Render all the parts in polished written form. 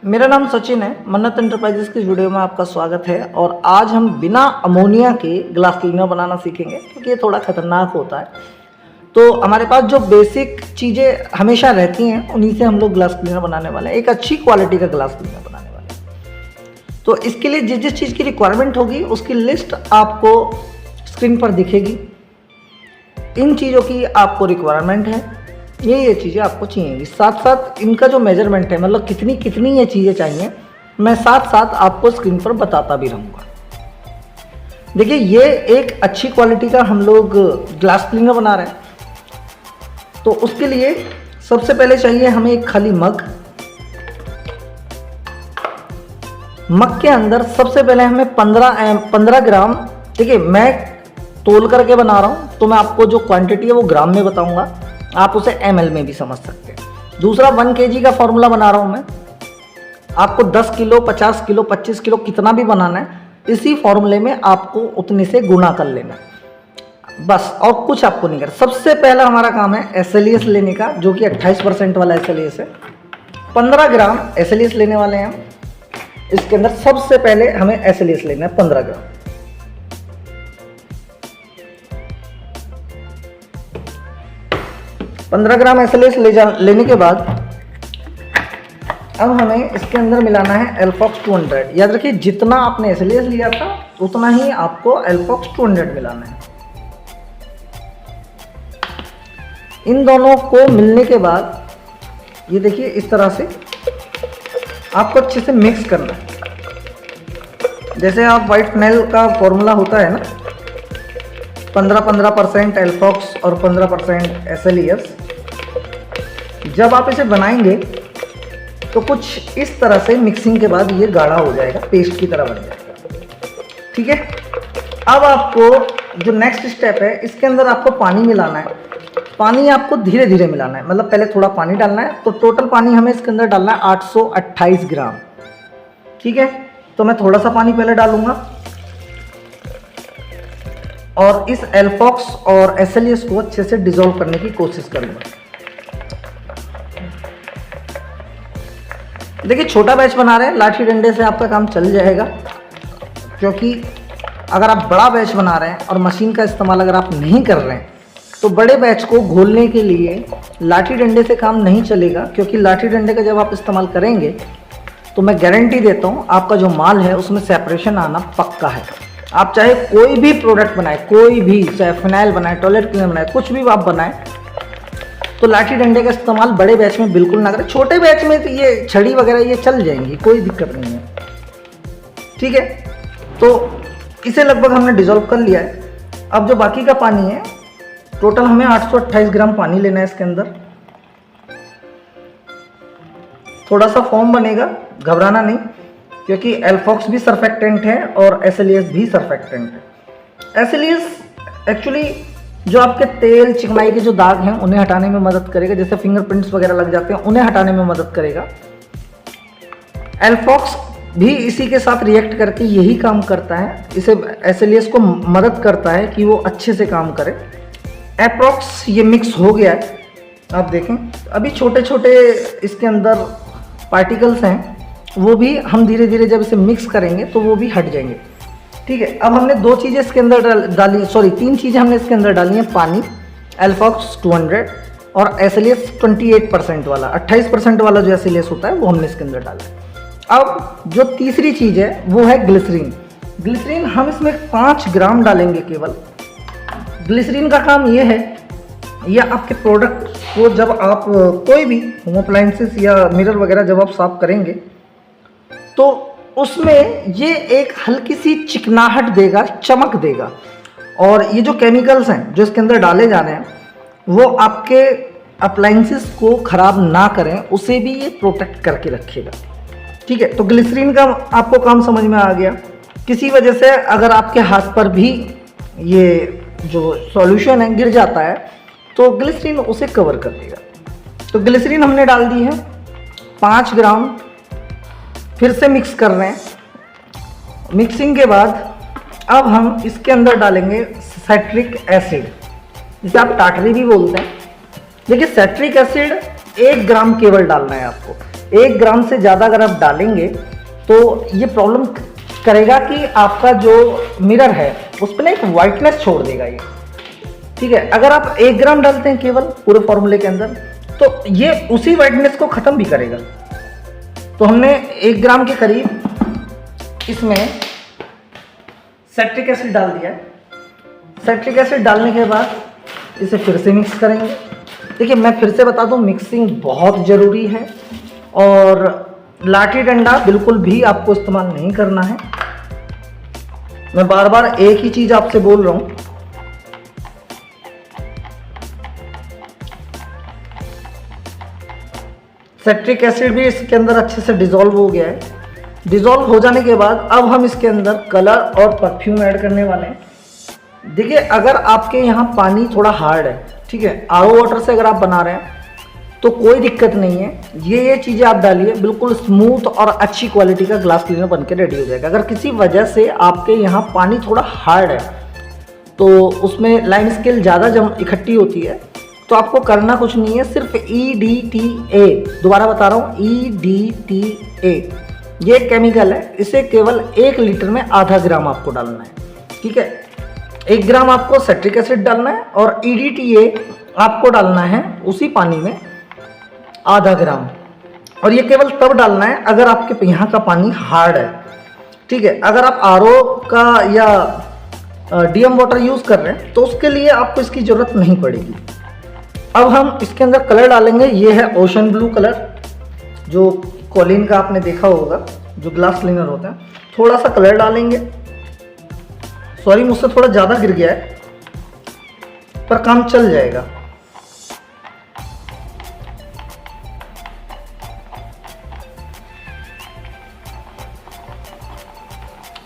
मेरा नाम सचिन है। मन्नत एंटरप्राइजेस की वीडियो में आपका स्वागत है। और आज हम बिना अमोनिया के ग्लास क्लीनर बनाना सीखेंगे क्योंकि ये थोड़ा खतरनाक होता है। तो हमारे पास जो बेसिक चीज़ें हमेशा रहती हैं उन्हीं से हम लोग ग्लास क्लीनर बनाने वाले हैं, एक अच्छी क्वालिटी का ग्लास क्लीनर बनाने वाले हैं। तो इसके लिए जिस जिस चीज़ की रिक्वायरमेंट होगी उसकी लिस्ट आपको स्क्रीन पर दिखेगी। इन चीज़ों की आपको रिक्वायरमेंट है, ये चीज़ें आपको चाहिएंगी। साथ साथ इनका जो मेजरमेंट है, मतलब कितनी ये चीज़ें चाहिए, मैं साथ साथ आपको स्क्रीन पर बताता भी रहूँगा। देखिए, ये एक अच्छी क्वालिटी का हम लोग ग्लास क्लीनर बना रहे हैं। तो उसके लिए सबसे पहले चाहिए हमें एक खाली मग के अंदर सबसे पहले हमें 15 ग्राम, देखिए मैं तोल करके बना रहा हूँ तो मैं आपको जो क्वांटिटी है वो ग्राम में बताऊँगा, आप उसे ml में भी समझ सकते हैं। दूसरा 1 kg का फॉर्मूला बना रहा हूं मैं, आपको 10 किलो 50 किलो 25 किलो कितना भी बनाना है, इसी फॉर्मूले में आपको उतने से गुणा कर लेना है, बस और कुछ आपको नहीं करना। सबसे पहला हमारा काम है SLES लेने का, जो कि 28% वाला SLES है। 15 ग्राम SLES लेने वाले हैं हम। इसके अंदर सबसे पहले हमें SLES लेना है 15 ग्राम। SLES लेने के बाद अब हमें इसके अंदर मिलाना है एल्फॉक्स 200। याद रखिए, जितना आपने SLES लिया था उतना ही आपको एल्फॉक्स 200 मिलाना है। इन दोनों को मिलने के बाद ये देखिए, इस तरह से आपको अच्छे से मिक्स करना है। जैसे आप वाइट फिनाइल का फॉर्मूला होता है ना, 15% एल्फॉक्स और 15% SLES। जब आप इसे बनाएंगे तो कुछ इस तरह से मिक्सिंग के बाद ये गाढ़ा हो जाएगा, पेस्ट की तरह बन जाएगा। ठीक है, अब आपको जो नेक्स्ट स्टेप है, इसके अंदर आपको पानी मिलाना है। पानी आपको धीरे धीरे मिलाना है, मतलब पहले थोड़ा पानी डालना है। तो टोटल पानी हमें इसके अंदर डालना है 828 ग्राम। ठीक है, तो मैं थोड़ा सा पानी पहले डालूंगा और इस एल्फॉक्स और SLES को अच्छे से डिसॉल्व करने की कोशिश करूंगा। देखिए, छोटा बैच बना रहे हैं, लाठी डंडे से आपका काम चल जाएगा। क्योंकि अगर आप बड़ा बैच बना रहे हैं और मशीन का इस्तेमाल अगर आप नहीं कर रहे हैं तो बड़े बैच को घोलने के लिए लाठी डंडे से काम नहीं चलेगा। क्योंकि लाठी डंडे का जब आप इस्तेमाल करेंगे तो मैं गारंटी देता हूँ आपका जो माल है उसमें सेपरेशन आना पक्का है। आप चाहे कोई भी प्रोडक्ट बनाए, कोई भी, चाहे फिनाइल बनाए, टॉयलेट क्लीनर बनाए, कुछ भी आप बनाए, तो लाठी डंडे का इस्तेमाल बड़े बैच में बिल्कुल ना करें। छोटे बैच में तो ये छड़ी वगैरह ये चल जाएंगी, कोई दिक्कत नहीं है। ठीक है, तो इसे लगभग हमने डिसॉल्व कर लिया है। अब जो बाकी का पानी है, टोटल हमें 828 ग्राम पानी लेना है। इसके अंदर थोड़ा सा फॉर्म बनेगा, घबराना नहीं, क्योंकि एल्फॉक्स भी सरफेक्टेंट है और SLES भी सरफेक्टेंट है। SLES एक्चुअली जो आपके तेल चिकनाई के जो दाग हैं उन्हें हटाने में मदद करेगा, जैसे फिंगरप्रिंट्स वगैरह लग जाते हैं उन्हें हटाने में मदद करेगा। एल्फॉक्स भी इसी के साथ रिएक्ट करके यही काम करता है, इसे SLES को मदद करता है कि वो अच्छे से काम करे। एप्रॉक्स ये मिक्स हो गया है, आप देखें अभी छोटे छोटे इसके अंदर पार्टिकल्स हैं, वो भी हम धीरे धीरे जब इसे मिक्स करेंगे तो वो भी हट जाएंगे। ठीक है, अब हमने 2 चीज़ें इसके अंदर डाली, सॉरी 3 चीज़ें हमने इसके अंदर डाली हैं, पानी, एल्फॉक्स 200 और SLES 28% वाला, 28% वाला जो SLES होता है वो हमने इसके अंदर डाला है। अब जो तीसरी चीज़ है वो है ग्लिसरीन। ग्लिसरीन हम इसमें 5 ग्राम डालेंगे केवल। ग्लिसरीन का काम ये है, या आपके प्रोडक्ट को जब आप कोई भी होम अप्लायंसेस या मिरर वगैरह जब आप साफ करेंगे तो उसमें ये एक हल्की सी चिकनाहट देगा, चमक देगा। और ये जो केमिकल्स हैं जो इसके अंदर डाले जा रहे हैं वो आपके अप्लायंसेस को ख़राब ना करें, उसे भी ये प्रोटेक्ट करके रखेगा। ठीक है, तो ग्लिसरीन का आपको काम समझ में आ गया। किसी वजह से अगर आपके हाथ पर भी ये जो सॉल्यूशन है गिर जाता है तो ग्लिसरीन उसे कवर कर देगा। तो ग्लिसरीन हमने डाल दी है 5 ग्राम। फिर से मिक्स कर रहे हैं। मिक्सिंग के बाद अब हम इसके अंदर डालेंगे साइट्रिक एसिड, जिसे आप टाटरी भी बोलते हैं। देखिए, साइट्रिक एसिड 1 ग्राम केवल डालना है आपको। 1 ग्राम से ज़्यादा अगर आप डालेंगे तो ये प्रॉब्लम करेगा कि आपका जो मिरर है उस पर ना एक वाइटनेस छोड़ देगा ये। ठीक है, अगर आप 1 ग्राम डालते हैं केवल पूरे फॉर्मूले के अंदर तो ये उसी वाइटनेस को ख़त्म भी करेगा। तो हमने 1 ग्राम के करीब इसमें सिट्रिक एसिड डाल दिया है। सिट्रिक एसिड डालने के बाद इसे फिर से मिक्स करेंगे। देखिए मैं फिर से बता दूं, मिक्सिंग बहुत ज़रूरी है और लाठी डंडा बिल्कुल भी आपको इस्तेमाल नहीं करना है। मैं बार बार एक ही चीज़ आपसे बोल रहा हूँ। सिट्रिक एसिड भी इसके अंदर अच्छे से डिज़ोल्व हो गया है। डिज़ोल्व हो जाने के बाद अब हम इसके अंदर कलर और परफ्यूम ऐड करने वाले हैं। देखिए अगर आपके यहाँ पानी थोड़ा हार्ड है, ठीक है, आरओ वाटर से अगर आप बना रहे हैं तो कोई दिक्कत नहीं है, ये चीज़ें आप डालिए, बिल्कुल स्मूथ और अच्छी क्वालिटी का ग्लास क्लीनर बन के रेडी हो जाएगा। अगर किसी वजह से आपके यहाँ पानी थोड़ा हार्ड है तो उसमें लाइम स्केल ज़्यादा इकट्ठी होती है, तो आपको करना कुछ नहीं है, सिर्फ EDTA, दोबारा बता रहा हूँ EDTA, ये केमिकल है, इसे केवल 1 लीटर में आधा ग्राम आपको डालना है। ठीक है, 1 ग्राम आपको सिट्रिक एसिड डालना है और EDTA आपको डालना है उसी पानी में आधा ग्राम। और ये केवल तब डालना है अगर आपके यहाँ का पानी हार्ड है। ठीक है, अगर आप RO का या DM वाटर यूज़ कर रहे हैं तो उसके लिए आपको इसकी ज़रूरत नहीं पड़ेगी। अब हम इसके अंदर कलर डालेंगे। ये है ओशन ब्लू कलर, जो कोलिन का आपने देखा होगा, जो ग्लास क्लीनर होता है। थोड़ा सा कलर डालेंगे, सॉरी मुझसे थोड़ा ज़्यादा गिर गया है पर काम चल जाएगा।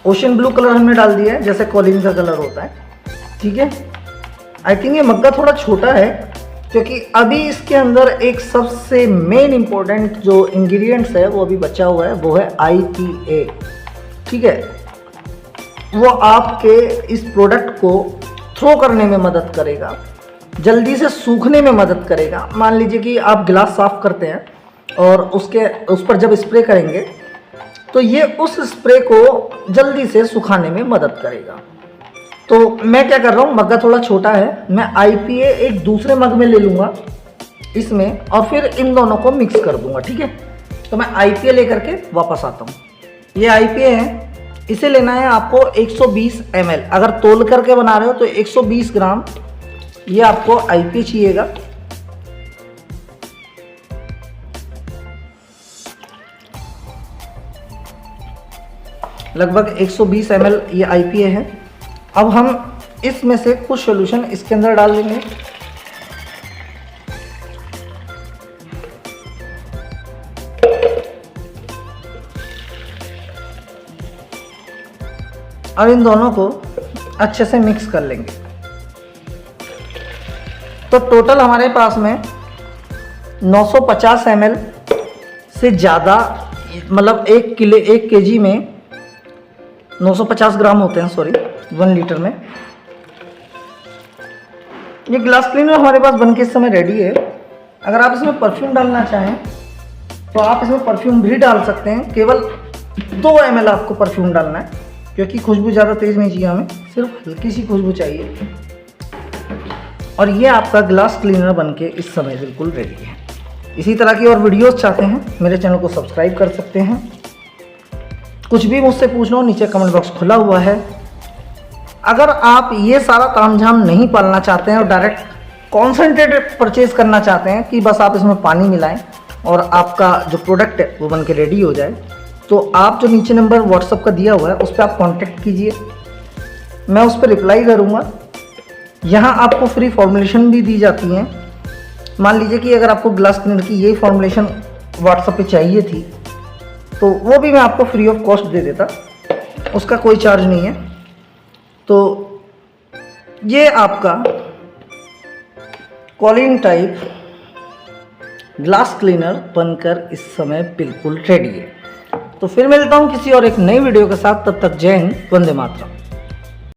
ओशन ब्लू कलर हमने डाल दिया है, जैसे कोलिन का कलर होता है। ठीक है, आई थिंक ये मग्गा थोड़ा छोटा है क्योंकि अभी इसके अंदर एक सबसे मेन इंपॉर्टेंट जो इंग्रेडिएंट्स है वो अभी बचा हुआ है, वो है IPA। ठीक है, वो आपके इस प्रोडक्ट को थ्रो करने में मदद करेगा, जल्दी से सूखने में मदद करेगा। मान लीजिए कि आप गिलास साफ करते हैं और उस पर जब स्प्रे करेंगे तो ये उस स्प्रे को जल्दी से सुखाने में मदद करेगा। तो मैं क्या कर रहा हूँ, मग्गा थोड़ा छोटा है, मैं IPA एक दूसरे मग में ले लूँगा इसमें और फिर इन दोनों को मिक्स कर दूँगा। ठीक है, तो मैं IPA लेकर के वापस आता हूँ। ये IPA है, इसे लेना है आपको 120 ml। अगर तोल करके बना रहे हो तो 120 ग्राम ये आपको IPA चाहिएगा। लगभग 120 ml ये IPA है। अब हम इसमें से कुछ सॉल्यूशन इसके अंदर डाल देंगे। और इन दोनों को अच्छे से मिक्स कर लेंगे। तो टोटल हमारे पास में 950 ml से ज़्यादा, मतलब 1 kg में 950 ग्राम होते हैं, सॉरी 1 लीटर में। ये ग्लास क्लीनर हमारे पास बनके इस समय रेडी है। अगर आप इसमें परफ्यूम डालना चाहें तो आप इसमें परफ्यूम भी डाल सकते हैं। केवल 2 ml आपको परफ्यूम डालना है क्योंकि खुशबू ज़्यादा तेज़ नहीं चाहिए हमें, सिर्फ हल्की सी खुशबू चाहिए। और ये आपका ग्लास क्लीनर बनके इस समय बिल्कुल रेडी है। इसी तरह की और वीडियोस चाहते हैं मेरे चैनल को सब्सक्राइब कर सकते हैं। कुछ भी मुझसे पूछना हो नीचे कमेंट बॉक्स खुला हुआ है। अगर आप ये सारा तामझाम नहीं पालना चाहते हैं और डायरेक्ट कॉन्सेंट्रेटेड परचेज करना चाहते हैं कि बस आप इसमें पानी मिलाएं और आपका जो प्रोडक्ट है वो बन के रेडी हो जाए, तो आप जो नीचे नंबर व्हाट्सअप का दिया हुआ है उस पर आप कांटेक्ट कीजिए, मैं उस पर रिप्लाई करूँगा। यहाँ आपको फ्री फॉर्मुलेशन भी दी जाती हैं। मान लीजिए कि अगर आपको ग्लास क्लीनर की यही फॉर्मुलेशन व्हाट्सएप पे चाहिए थी तो वो भी मैं आपको फ्री ऑफ कॉस्ट दे देता, उसका कोई चार्ज नहीं है। तो ये आपका कॉलिन टाइप ग्लास क्लीनर बनकर इस समय बिल्कुल रेडी है। तो फिर मिलता हूँ किसी और एक नई वीडियो के साथ, तब तक जय हिंद, वंदे मातरम।